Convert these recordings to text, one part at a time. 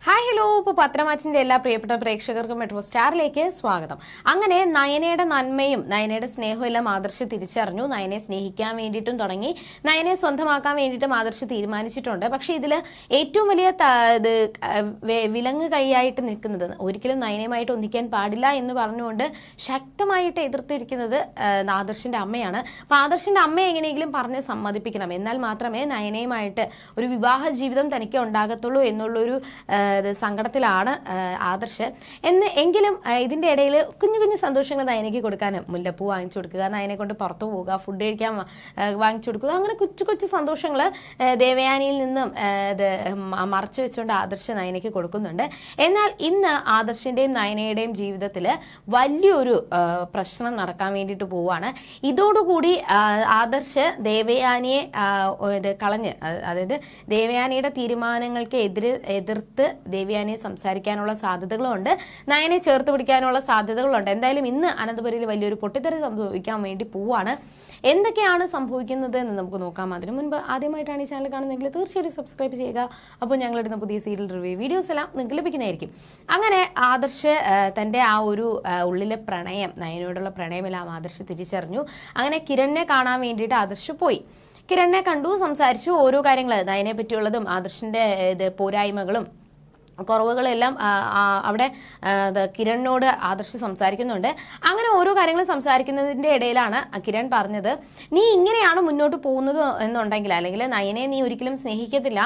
Hi hello. ഇപ്പോൾ പത്രമാറ്റിന്റെ എല്ലാ പ്രിയപ്പെട്ട പ്രേക്ഷകർക്കും മെട്രോ സ്റ്റാറിലേക്ക് സ്വാഗതം. അങ്ങനെ നയനയുടെ നന്മയും നയനയുടെ സ്നേഹവും എല്ലാം ആദർശ് തിരിച്ചറിഞ്ഞു. നയനെ സ്നേഹിക്കാൻ വേണ്ടിയിട്ടും തുടങ്ങി. നയനെ സ്വന്തമാക്കാൻ വേണ്ടിയിട്ടും ആദർശ് തീരുമാനിച്ചിട്ടുണ്ട്. പക്ഷെ ഇതിൽ ഏറ്റവും വലിയ വിലങ്ങ് കൈയായിട്ട് നിൽക്കുന്നത്, ഒരിക്കലും നയനയുമായിട്ട് ഒന്നിക്കാൻ പാടില്ല എന്ന് പറഞ്ഞുകൊണ്ട് ശക്തമായിട്ട് എതിർത്തിരിക്കുന്നത് ആദർശിന്റെ അമ്മയാണ്. അപ്പൊ ആദർശിന്റെ അമ്മയെ എങ്ങനെയെങ്കിലും പറഞ്ഞ് സമ്മതിപ്പിക്കണം, എന്നാൽ മാത്രമേ നയനയുമായിട്ട് ഒരു വിവാഹ ജീവിതം തനിക്ക് ഉണ്ടാകത്തുള്ളൂ എന്നുള്ളൊരു സങ്കടത്തിലാണ് ആദർശ്. എങ്കിലും ഇതിന്റെ ഇടയിൽ കുഞ്ഞു കുഞ്ഞു സന്തോഷങ്ങൾ നയനയ്ക്ക് കൊടുക്കാനും, മുല്ലപ്പൂ വാങ്ങിച്ചു കൊടുക്കുക, നയനെ കൊണ്ട് പുറത്തു പോവുക, ഫുഡ് കഴിക്കാൻ വാങ്ങിച്ചു കൊടുക്കുക, അങ്ങനെ കൊച്ചു കൊച്ചു സന്തോഷങ്ങൾ ദേവയാനിയിൽ നിന്നും മറച്ചു വെച്ചുകൊണ്ട് ആദർശ് നയനയ്ക്ക് കൊടുക്കുന്നുണ്ട്. എന്നാൽ ഇന്ന് ആദർശിന്റെയും നയനയുടെയും ജീവിതത്തിൽ വലിയൊരു പ്രശ്നം നടക്കാൻ വേണ്ടിയിട്ട് പോവുകയാണ്. ഇതോടുകൂടി ആദർശ് ദേവയാനിയെ കളഞ്ഞ്, അതായത് ദേവയാനിയുടെ തീരുമാനങ്ങൾക്ക് എതിർത്ത് ദേവയാനിയെ സംസാരിക്കാനുള്ള സാധ്യതകളുണ്ട്, നയനെ ചേർത്ത് പിടിക്കാനുള്ള സാധ്യതകളുണ്ട്. എന്തായാലും ഇന്ന് അനന്തപുരിയിൽ വലിയൊരു പൊട്ടിത്തെറി സംഭവിക്കാൻ വേണ്ടി പോവാണ്. എന്തൊക്കെയാണ് സംഭവിക്കുന്നത് എന്ന് നമുക്ക് നോക്കാം. അതിനു മുൻപ് ആദ്യമായിട്ടാണ് ഈ ചാനൽ കാണുന്നതെങ്കിൽ തീർച്ചയായിട്ടും സബ്സ്ക്രൈബ് ചെയ്യുക. അപ്പോൾ ഞങ്ങളിടുന്ന പുതിയ സീരിയൽ റിവ്യൂ വീഡിയോസ് എല്ലാം നിങ്ങൾക്ക് ലഭിക്കുന്നതായിരിക്കും. അങ്ങനെ ആദർശ് തൻ്റെ ആ ഒരു ഉള്ളിലെ പ്രണയം, നയനോടുള്ള പ്രണയമെല്ലാം ആദർശ് തിരിച്ചറിഞ്ഞു. അങ്ങനെ കിരണിനെ കാണാൻ വേണ്ടിയിട്ട് ആദർശ് പോയി. കിരണിനെ കണ്ടു, സംസാരിച്ചു. ഓരോ കാര്യങ്ങൾ നയനെ പറ്റിയുള്ളതും ആദർശിന്റെ പോരായ്മകളും കുറവുകളെല്ലാം അവിടെ കിരണിനോട് ആദർശ് സംസാരിക്കുന്നുണ്ട്. അങ്ങനെ ഓരോ കാര്യങ്ങൾ സംസാരിക്കുന്നതിൻ്റെ ഇടയിലാണ് കിരൺ പറഞ്ഞത്, നീ ഇങ്ങനെയാണ് മുന്നോട്ട് പോകുന്നത് എന്നുണ്ടെങ്കിൽ, അല്ലെങ്കിൽ നയനെ നീ ഒരിക്കലും സ്നേഹിക്കത്തില്ല,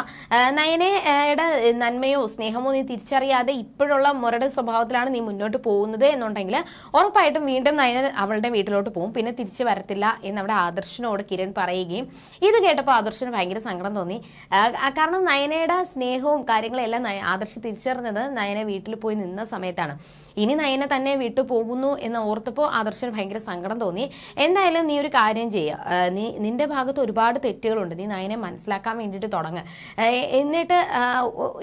നയനയുടെ നന്മയോ സ്നേഹമോ നീ തിരിച്ചറിയാതെ ഇപ്പോഴുള്ള മുരട് സ്വഭാവത്തിലാണ് നീ മുന്നോട്ട് പോകുന്നത് എന്നുണ്ടെങ്കിൽ ഉറപ്പായിട്ടും വീണ്ടും നയന അവളുടെ വീട്ടിലോട്ട് പോകും, പിന്നെ തിരിച്ചു വരത്തില്ല എന്നവിടെ ആദർശിനോട് കിരൺ പറയുകയും, ഇത് കേട്ടപ്പോൾ ആദർശിന് ഭയങ്കര സങ്കടം തോന്നി. കാരണം നയനയുടെ സ്നേഹവും കാര്യങ്ങളും എല്ലാം ആദർശ് തിരിച്ചറിഞ്ഞത് നയന വീട്ടിൽ പോയി നിന്ന സമയത്താണ്. ഇനി നയന തന്നെ വിട്ടു പോകുന്നു എന്ന് ഓർത്തപ്പോൾ ആദർശന് ഭയങ്കര സങ്കടം തോന്നി. എന്തായാലും നീ ഒരു കാര്യം ചെയ്യുക, നിന്റെ ഭാഗത്ത് ഒരുപാട് തെറ്റുകളുണ്ട്, നീ നയനെ മനസ്സിലാക്കാൻ വേണ്ടിയിട്ട് തുടങ്ങുക. എന്നിട്ട്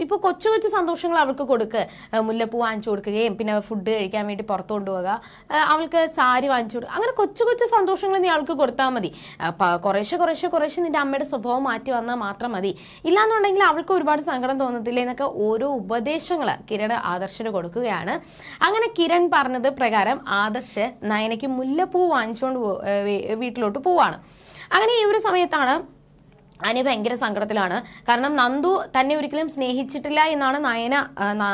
ഇപ്പോൾ കൊച്ചു കൊച്ചു സന്തോഷങ്ങൾ അവൾക്ക് കൊടുക്കുക, മുല്ലപ്പൂ വാങ്ങിച്ചു കൊടുക്കുകയും പിന്നെ ഫുഡ് കഴിക്കാൻ വേണ്ടി പുറത്തു കൊണ്ടുപോകുക, അവൾക്ക് സാരി വാങ്ങിച്ചു കൊടുക്കുക, അങ്ങനെ കൊച്ചു കൊച്ചു സന്തോഷങ്ങൾ നീ അവൾക്ക് കൊടുത്താൽ മതി. കുറേശ്ശെ നിന്റെ അമ്മയുടെ സ്വഭാവം മാറ്റി വന്നാൽ മാത്രം മതി. ഇല്ലാന്നുണ്ടെങ്കിൽ അവൾക്ക് ഒരുപാട് സങ്കടം തോന്നത്തില്ല എന്നൊക്കെ ഓരോ ഉപദേശങ്ങൾ കിരൺ ആദർശിന് കൊടുക്കുകയാണ്. അങ്ങനെ കിരൺ പറഞ്ഞത് പ്രകാരം ആദർശ് നയനയ്ക്ക് മുല്ലപ്പൂ വാങ്ങിച്ചുകൊണ്ട് വീട്ടിലോട്ട് പോവാണ്. അങ്ങനെ ഈ ഒരു സമയത്താണ് അനി ഭയങ്കര സങ്കടത്തിലാണ്. കാരണം നന്ദു തന്നെ ഒരിക്കലും സ്നേഹിച്ചിട്ടില്ല എന്നാണ് നയന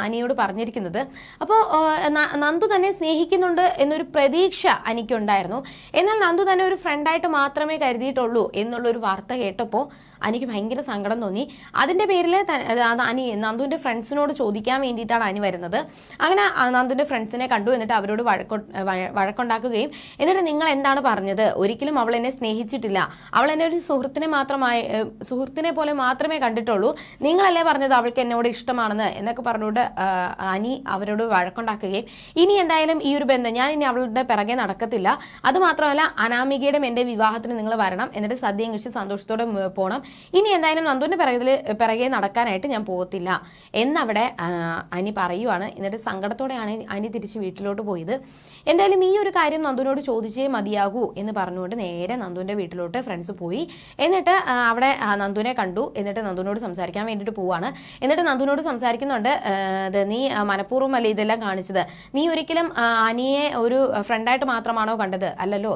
അനിയോട് പറഞ്ഞിരിക്കുന്നത്. അപ്പോൾ നന്ദു തന്നെ സ്നേഹിക്കുന്നുണ്ട് എന്നൊരു പ്രതീക്ഷ അനിക്കുണ്ടായിരുന്നു. എന്നാൽ നന്ദു തന്നെ ഒരു ഫ്രണ്ടായിട്ട് മാത്രമേ കരുതിയിട്ടുള്ളൂ എന്നുള്ളൊരു വാർത്ത കേട്ടപ്പോൾ അനിക്ക് ഭയങ്കര സങ്കടം തോന്നി. അതിൻ്റെ പേരിൽ അനി നന്ദുവിൻ്റെ ഫ്രണ്ട്സിനോട് ചോദിക്കാൻ വേണ്ടിയിട്ടാണ് അനി വരുന്നത്. അങ്ങനെ നന്ദുവിൻ്റെ ഫ്രണ്ട്സിനെ കണ്ടു. എന്നിട്ട് അവരോട് വഴക്കുണ്ടാക്കുകയും, എന്നിട്ട് നിങ്ങൾ എന്താണ് പറഞ്ഞത്, ഒരിക്കലും അവൾ എന്നെ സ്നേഹിച്ചിട്ടില്ല, അവൾ എന്നെ ഒരു സുഹൃത്തിനെ പോലെ മാത്രമേ കണ്ടിട്ടുള്ളൂ, നിങ്ങളല്ലേ പറഞ്ഞത് അവൾക്ക് എന്നോട് ഇഷ്ടമാണെന്ന് എന്നൊക്കെ പറഞ്ഞുകൊണ്ട് അനി അവരോട് വഴക്കുണ്ടാക്കുകയും, ഇനി എന്തായാലും ഈ ഒരു ബന്ധം ഞാൻ ഇനി അവളുടെ പിറകെ നടക്കത്തില്ല, അതുമാത്രമല്ല അനാമികയുടെ എൻ്റെ വിവാഹത്തിന് നിങ്ങൾ വരണം, എന്നിട്ട് സദ്യയും കഴിച്ച് സന്തോഷത്തോടെ പോകണം, ഇനി എന്തായാലും നന്ദുവിന്റെ പിറകെ നടക്കാനായിട്ട് ഞാൻ പോകത്തില്ല എന്നവിടെ അനി പറയുവാണ്. എന്നിട്ട് സങ്കടത്തോടെയാണ് അനി തിരിച്ച് വീട്ടിലോട്ട് പോയത്. എന്തായാലും ഈ ഒരു കാര്യം നന്ദുവിനോട് ചോദിച്ചേ മതിയാകൂ എന്ന് പറഞ്ഞുകൊണ്ട് നേരെ നന്ദുവിന്റെ വീട്ടിലോട്ട് ഫ്രണ്ട്സ് പോയി. എന്നിട്ട് അവിടെ നന്ദുവിനെ കണ്ടു. എന്നിട്ട് നന്ദുവിനോട് സംസാരിക്കാൻ വേണ്ടിയിട്ട് പോവാണ്. എന്നിട്ട് നന്ദുവിനോട് സംസാരിക്കുന്നുണ്ട്, നീ മനഃപൂർവ്വമല്ല ഇതെല്ലാം കാണിച്ചത്, നീ ഒരിക്കലും അനിയെ ഒരു ഫ്രണ്ടായിട്ട് മാത്രമാണോ കണ്ടത്, അല്ലല്ലോ,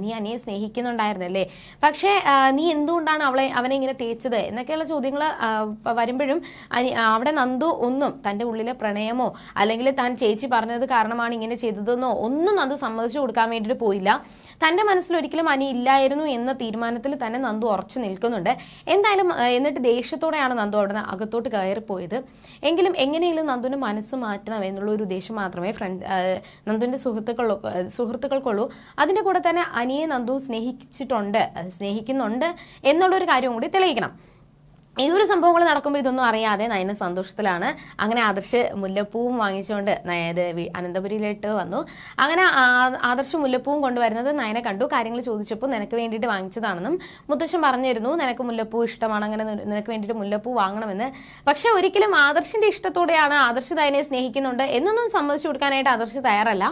നീ അനിയെ സ്നേഹിക്കുന്നുണ്ടായിരുന്നല്ലേ, പക്ഷേ നീ എന്തുകൊണ്ടാണ് അവനെ ഇങ്ങനെ തേച്ചത് എന്നൊക്കെയുള്ള ചോദ്യങ്ങൾ വരുമ്പോഴും അവിടെ നന്ദു ഒന്നും തൻ്റെ ഉള്ളിലെ പ്രണയമോ അല്ലെങ്കിൽ താൻ ചേച്ചി പറഞ്ഞത് കാരണമാണ് ഇങ്ങനെ ചെയ്തതെന്നോ ഒന്നും നന്ദു സമ്മതിച്ചു കൊടുക്കാൻ വേണ്ടിയിട്ട് പോയില്ല. തൻ്റെ മനസ്സിൽ ഒരിക്കലും അനി ഇല്ലായിരുന്നു എന്ന തീരുമാനത്തിൽ തന്നെ നന്ദു ഉറച്ചു നിൽക്കുന്നുണ്ട്. എന്തായാലും എന്നിട്ട് ദേഷ്യത്തോടെയാണ് നന്ദു അവിടെ അകത്തോട്ട് കയറിപ്പോയത്. എങ്കിലും എങ്ങനെയെങ്കിലും നന്ദുവിൻ്റെ മനസ്സ് മാറ്റണം എന്നുള്ള ഒരു ഉദ്ദേശം മാത്രമേ നന്ദുവിൻ്റെ സുഹൃത്തുക്കൾക്കുള്ളൂ. അതിൻ്റെ കൂടെ തന്നെ അനിയെ നന്ദു സ്നേഹിക്കുന്നുണ്ട് എന്നുള്ളൊരു കാര്യം കൂടി തെളിയിക്കണം. ഈ ഒരു സംഭവങ്ങൾ നടക്കുമ്പോൾ ഇതൊന്നും അറിയാതെ നയന സന്തോഷത്തിലാണ്. അങ്ങനെ ആദർശ് മുല്ലപ്പൂവും വാങ്ങിച്ചുകൊണ്ട് അനന്തപുരിയിലോട്ട് വന്നു. അങ്ങനെ ആദർശ് മുല്ലപ്പൂവും കൊണ്ടുവരുന്നത് നയന കണ്ടു. കാര്യങ്ങൾ ചോദിച്ചപ്പോൾ നിനക്ക് വേണ്ടിയിട്ട് വാങ്ങിച്ചതാണെന്നും മുത്തശ്ശൻ പറഞ്ഞിരുന്നു, നിനക്ക് മുല്ലപ്പൂ ഇഷ്ടമാണ്, അങ്ങനെ നിനക്ക് വേണ്ടിയിട്ട് മുല്ലപ്പൂ വാങ്ങണമെന്ന്. പക്ഷെ ഒരിക്കലും ആദർശിന്റെ ഇഷ്ടത്തോടെയാണ്, ആദർശ് നയനെ സ്നേഹിക്കുന്നുണ്ട് എന്നൊന്നും സമ്മതിച്ചു കൊടുക്കാനായിട്ട് ആദർശ് തയ്യാറല്ല.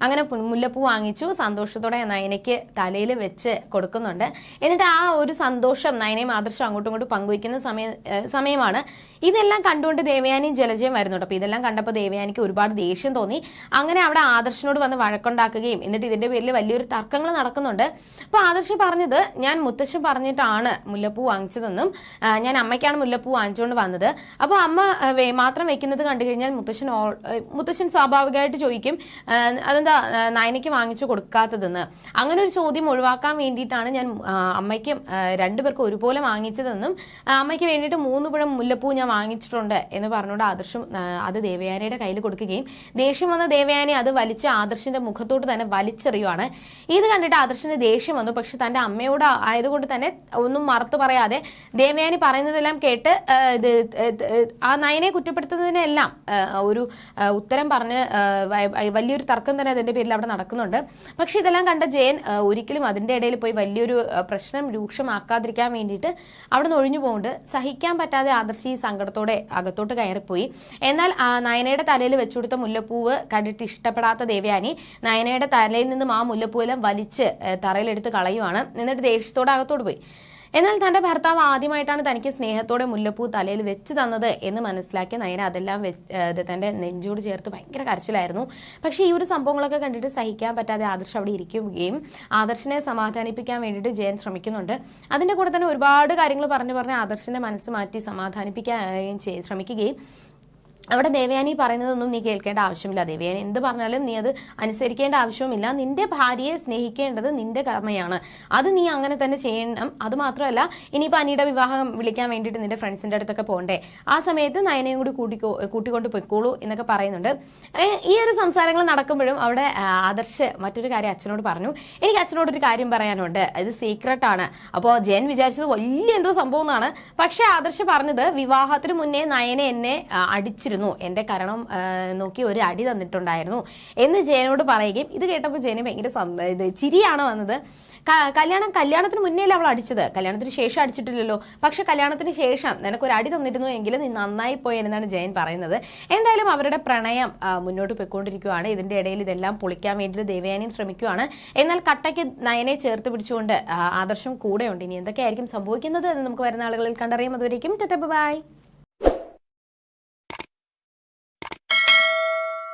അങ്ങനെ മുല്ലപ്പൂ വാങ്ങിച്ചു. സന്തോഷത്തോടെ നയനയ്ക്ക് തലയിൽ വെച്ച് കൊടുക്കുന്നുണ്ട്. എന്നിട്ട് ആ ഒരു സന്തോഷം നയനയും ആദർശം അങ്ങോട്ടും ഇങ്ങോട്ടും പങ്കുവയ്ക്കുന്ന സമയമാണ്. ഇതെല്ലാം കണ്ടുകൊണ്ട് ദേവയാനിയും ജലജയും വരുന്നുണ്ട്. അപ്പോൾ ഇതെല്ലാം കണ്ടപ്പോൾ ദേവയാനിക്ക് ഒരുപാട് ദേഷ്യം തോന്നി. അങ്ങനെ അവിടെ ആദർശിനോട് വന്ന് വഴക്കുണ്ടാക്കുകയും എന്നിട്ട് ഇതിന്റെ പേരിൽ വലിയൊരു തർക്കങ്ങൾ നടക്കുന്നുണ്ട്. അപ്പോൾ ആദർശ് പറഞ്ഞത്, ഞാൻ മുത്തശ്ശൻ പറഞ്ഞിട്ടാണ് മുല്ലപ്പൂ വാങ്ങിച്ചതെന്നും ഞാൻ അമ്മയ്ക്കാണ് മുല്ലപ്പൂ വാങ്ങിച്ചുകൊണ്ട് വന്നത്. അപ്പോൾ അമ്മ മാത്രം വെക്കുന്നത് കണ്ടു കഴിഞ്ഞാൽ മുത്തശ്ശൻ സ്വാഭാവികമായിട്ട് ചോദിക്കും, അതെന്താ നയനയ്ക്ക് വാങ്ങിച്ചു കൊടുക്കാത്തതെന്ന്. അങ്ങനെ ഒരു ചോദ്യം ഒഴിവാക്കാൻ വേണ്ടിയിട്ടാണ് ഞാൻ അമ്മയ്ക്കും രണ്ടുപേർക്കും ഒരുപോലെ വാങ്ങിച്ചതെന്നും അമ്മയ്ക്ക് വേണ്ടിയിട്ട് 3 പുഴം മുല്ലപ്പൂ ഞാൻ വാങ്ങിച്ചിട്ടുണ്ട് എന്ന് പറഞ്ഞുകൊണ്ട് ആദർശം അത് ദേവയാനിയുടെ കയ്യിൽ കൊടുക്കുകയും ദേഷ്യം വന്ന ദേവയാനി അത് വലിച്ച് ആദർശിന്റെ മുഖത്തോട്ട് തന്നെ വലിച്ചെറിയുവാണ്. ഇത് കണ്ടിട്ട് ആദർശിന് ദേഷ്യം വന്നു. പക്ഷെ തന്റെ അമ്മയോട് ആയതുകൊണ്ട് തന്നെ ഒന്നും മറുത്തു പറയാതെ ദേവയാനി പറയുന്നതെല്ലാം കേട്ട് ആ നയനെ കുറ്റപ്പെടുത്തുന്നതിനെല്ലാം ഒരു ഉത്തരം പറഞ്ഞ് വലിയൊരു തർക്കം തന്നെ അതിന്റെ പേരിൽ അവിടെ നടക്കുന്നുണ്ട്. പക്ഷെ ഇതെല്ലാം കണ്ട ജയൻ ഒരിക്കലും അതിന്റെ ഇടയിൽ പോയി വലിയൊരു പ്രശ്നം രൂക്ഷമാക്കാതിരിക്കാൻ വേണ്ടിയിട്ട് അവിടെ നിന്ന് ഒഴിഞ്ഞു പോകുന്നുണ്ട്. സഹിക്കാൻ പറ്റാതെ ആദർശി സങ്കടത്തോടെ അകത്തോട്ട് കയറിപ്പോയി. എന്നാൽ നയനയുടെ തലയിൽ വെച്ചുകൊടുത്ത മുല്ലപ്പൂവ് കണ്ടിട്ട് ഇഷ്ടപ്പെടാത്ത ദേവയാനി നയനയുടെ തലയിൽ നിന്നും ആ മുല്ലപ്പൂവെല്ലാം വലിച്ച് തറയിലെടുത്ത് കളയുവാണ്. എന്നിട്ട് ദേഷ്യത്തോടെ അകത്തോട്ട് പോയി. എന്നാൽ തന്റെ ഭർത്താവ് ആദ്യമായിട്ടാണ് തനിക്ക് സ്നേഹത്തോടെ മുല്ലപ്പൂ തലയിൽ വെച്ച് തന്നത് എന്ന് മനസ്സിലാക്കിയ നയന അതെല്ലാം തന്റെ നെഞ്ചോട് ചേർത്ത് ഭയങ്കര കരച്ചിലായിരുന്നു. പക്ഷെ ഈ ഒരു സംഭവങ്ങളൊക്കെ കണ്ടിട്ട് സഹിക്കാൻ പറ്റാതെ ആദർശ് അവിടെ ഇരിക്കുകയും ആദർശിനെ സമാധാനിപ്പിക്കാൻ വേണ്ടിയിട്ട് ജയൻ ശ്രമിക്കുന്നുണ്ട്. അതിന്റെ കൂടെ തന്നെ ഒരുപാട് കാര്യങ്ങൾ പറഞ്ഞ് ആദർശിന്റെ മനസ്സ് മാറ്റി സമാധാനിപ്പിക്കാൻ ശ്രമിക്കുകയും അവിടെ ദേവയാനി പറയുന്നതൊന്നും നീ കേൾക്കേണ്ട ആവശ്യമില്ല, ദേവയാനി എന്ത് പറഞ്ഞാലും നീ അത് അനുസരിക്കേണ്ട ആവശ്യവുമില്ല, നിന്റെ ഭാര്യയെ സ്നേഹിക്കേണ്ടത് നിന്റെ കടമയാണ്, അത് നീ അങ്ങനെ തന്നെ ചെയ്യണം. അതുമാത്രമല്ല ഇനിയിപ്പോൾ അനിയുടെ വിവാഹം വിളിക്കാൻ വേണ്ടിയിട്ട് നിന്റെ ഫ്രണ്ട്സിന്റെ അടുത്തൊക്കെ പോകണ്ടേ, ആ സമയത്ത് നയനയും കൂടി കൂട്ടിക്കൊണ്ട് പൊയ്ക്കോളൂ എന്നൊക്കെ പറയുന്നുണ്ട്. ഈ ഒരു സംസാരങ്ങൾ നടക്കുമ്പോഴും അവിടെ ആദർശ് മറ്റൊരു കാര്യം അച്ഛനോട് പറഞ്ഞു, എനിക്ക് അച്ഛനോടൊരു കാര്യം പറയാനുണ്ട്, ഇത് സീക്രട്ട് ആണ്. അപ്പോൾ ജയൻ വിചാരിച്ചത് വലിയ എന്തോ സംഭവം എന്നാണ്. പക്ഷെ ആദർശ് പറഞ്ഞത് വിവാഹത്തിന് മുന്നേ നയനെ എന്നെ അടിച്ചിരുന്നു, എന്റെ കരണം നോക്കി ഒരു അടി തന്നിട്ടുണ്ടായിരുന്നു എന്ന് ജയനോട് പറയുകയും ഇത് കേട്ടപ്പോൾ ജയന് ഭയങ്കര ചിരിയാണ് വന്നത്. കല്യാണത്തിന് മുന്നേ അവൾ അടിച്ചത്, കല്യാണത്തിന് ശേഷം അടിച്ചിട്ടില്ലല്ലോ. പക്ഷെ കല്യാണത്തിന് ശേഷം നിനക്കൊരു അടി തന്നിരുന്നു എങ്കിലും നീ നന്നായി പോയി എന്നാണ് ജയൻ പറയുന്നത്. എന്തായാലും അവരുടെ പ്രണയം മുന്നോട്ട് പോയിക്കൊണ്ടിരിക്കുകയാണ്. ഇതിന്റെ ഇടയിൽ ഇതെല്ലാം പൊളിക്കാൻ വേണ്ടിയിട്ട് ദേവയാനിയും ശ്രമിക്കുകയാണ്. എന്നാൽ കട്ടയ്ക്ക് നയനെ ചേർത്ത് പിടിച്ചുകൊണ്ട് ആദർശം കൂടെയുണ്ട്. ഇനി എന്തൊക്കെയായിരിക്കും സംഭവിക്കുന്നത് എന്ന് നമുക്ക് വരുന്ന ആളുകളിൽ കണ്ടറിയാം. അതുവരേക്കും ബൈ.